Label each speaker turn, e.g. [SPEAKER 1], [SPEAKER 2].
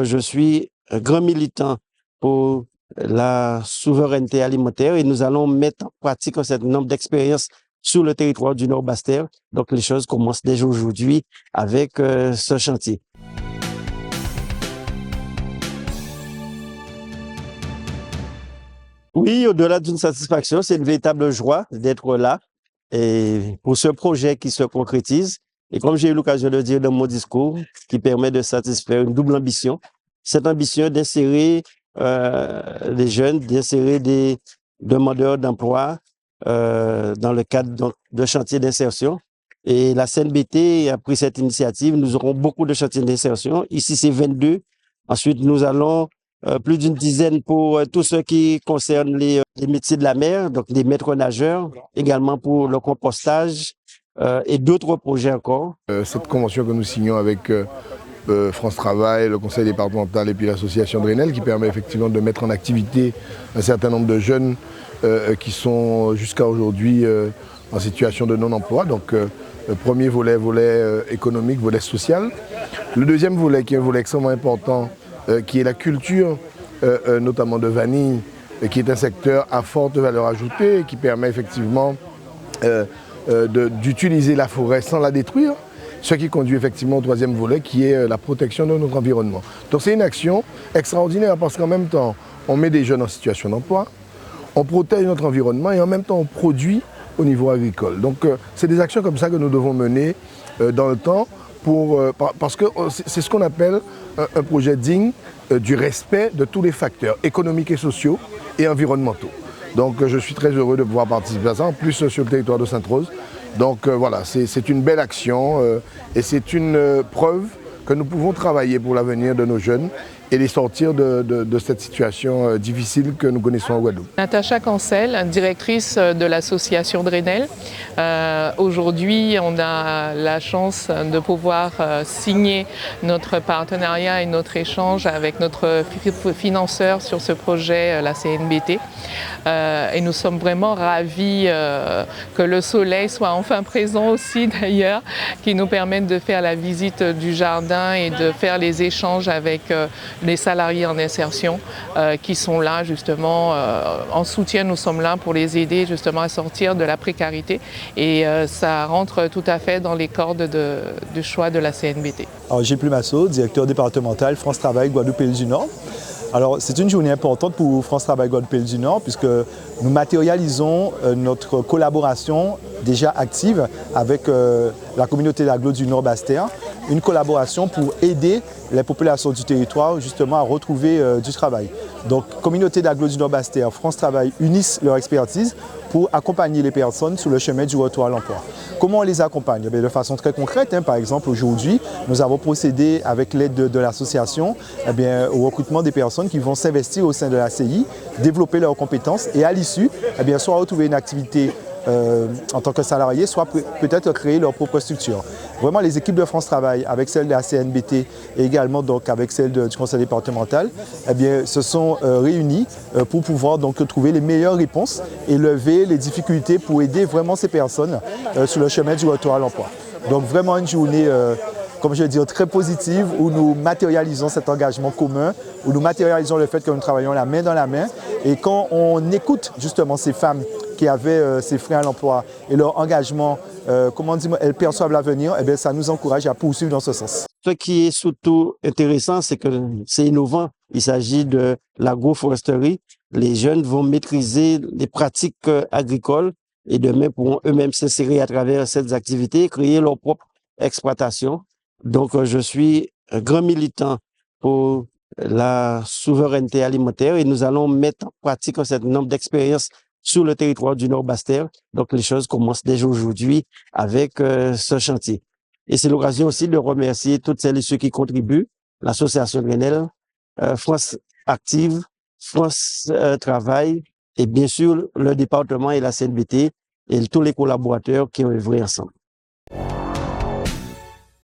[SPEAKER 1] Je suis un grand militant pour la souveraineté alimentaire et nous allons mettre en pratique un certain nombre d'expériences sur le territoire du Nord-Bas-Terre. Donc, les choses commencent déjà aujourd'hui avec ce chantier. Oui, au-delà d'une satisfaction, c'est une véritable joie d'être là et pour ce projet qui se concrétise. Et comme j'ai eu l'occasion de dire dans mon discours, qui permet de satisfaire une double ambition, cette ambition d'insérer les jeunes, d'insérer des demandeurs d'emploi dans le cadre de chantiers d'insertion. Et la CNBT a pris cette initiative. Nous aurons beaucoup de chantiers d'insertion. Ici, c'est 22. Ensuite, nous allons plus d'une dizaine pour tout ce qui concerne les métiers de la mer, donc les maîtres nageurs, également pour le compostage et d'autres projets encore.
[SPEAKER 2] Cette convention que nous signons avec France Travail, le conseil départemental et puis l'association Drenel qui permet effectivement de mettre en activité un certain nombre de jeunes qui sont jusqu'à aujourd'hui en situation de non-emploi. Donc le premier volet économique, volet social. Le deuxième volet qui est un volet extrêmement important qui est la culture, notamment de vanille, qui est un secteur à forte valeur ajoutée et qui permet effectivement d'utiliser la forêt sans la détruire, ce qui conduit effectivement au troisième volet qui est la protection de notre environnement. Donc c'est une action extraordinaire parce qu'en même temps, on met des jeunes en situation d'emploi, on protège notre environnement et en même temps on produit au niveau agricole. Donc c'est des actions comme ça que nous devons mener dans le temps parce que c'est ce qu'on appelle un projet digne du respect de tous les facteurs économiques et sociaux et environnementaux. Donc je suis très heureux de pouvoir participer à ça, en plus sur le territoire de Sainte-Rose. Donc voilà, c'est une belle action et c'est une preuve que nous pouvons travailler pour l'avenir de nos jeunes et les sortir de cette situation difficile que nous connaissons en Guadeloupe.
[SPEAKER 3] Natacha Cancel, directrice de l'association Drenel. Aujourd'hui, on a la chance de pouvoir signer notre partenariat et notre échange avec notre financeur sur ce projet, la CNBT. Et nous sommes vraiment ravis que le soleil soit enfin présent aussi d'ailleurs, qui nous permette de faire la visite du jardin et de faire les échanges avec les salariés en insertion qui sont là justement en soutien. Nous sommes là pour les aider justement à sortir de la précarité et ça rentre tout à fait dans les cordes de choix de la CNBT.
[SPEAKER 4] Alors, Gilles Plumasso, directeur départemental France Travail Guadeloupe-Île du Nord. Alors, c'est une journée importante pour France Travail Guadeloupe-Île du Nord puisque nous matérialisons notre collaboration déjà active avec la communauté d'agglo du Nord-Bas-Terre, une collaboration pour aider les populations du territoire justement à retrouver du travail. Donc, communauté d'agglo du Nord-Bas-Terre, France Travail unissent leur expertise pour accompagner les personnes sur le chemin du retour à l'emploi. Comment on les accompagne? De façon très concrète, par exemple aujourd'hui, nous avons procédé avec l'aide de l'association au recrutement des personnes qui vont s'investir au sein de la CI, développer leurs compétences et à l'issue, soit retrouver une activité en tant que salarié, soit peut-être créer leur propre structure. Vraiment, les équipes de France Travail, avec celles de la CNBT et également donc, avec celles du conseil départemental, se sont réunies pour pouvoir donc, trouver les meilleures réponses et lever les difficultés pour aider vraiment ces personnes sur le chemin du retour à l'emploi. Donc vraiment une journée comme je veux dire, très positive, où nous matérialisons cet engagement commun, où nous matérialisons le fait que nous travaillons la main dans la main. Et quand on écoute justement ces femmes qui avaient ces freins à l'emploi et leur engagement, elles perçoivent l'avenir, ça nous encourage à poursuivre dans ce sens.
[SPEAKER 1] Ce qui est surtout intéressant, c'est que c'est innovant. Il s'agit de l'agroforesterie. Les jeunes vont maîtriser les pratiques agricoles et demain pourront eux-mêmes s'insérer à travers ces activités, créer leur propre exploitation. Donc, je suis un grand militant pour la souveraineté alimentaire et nous allons mettre en pratique un certain nombre d'expériences sur le territoire du Nord-Bas-Terre. Donc, les choses commencent déjà aujourd'hui avec ce chantier. Et c'est l'occasion aussi de remercier toutes celles et ceux qui contribuent, l'association Drenel, France Active, France Travail et bien sûr le département et la CNBT et tous les collaborateurs qui ont œuvré ensemble.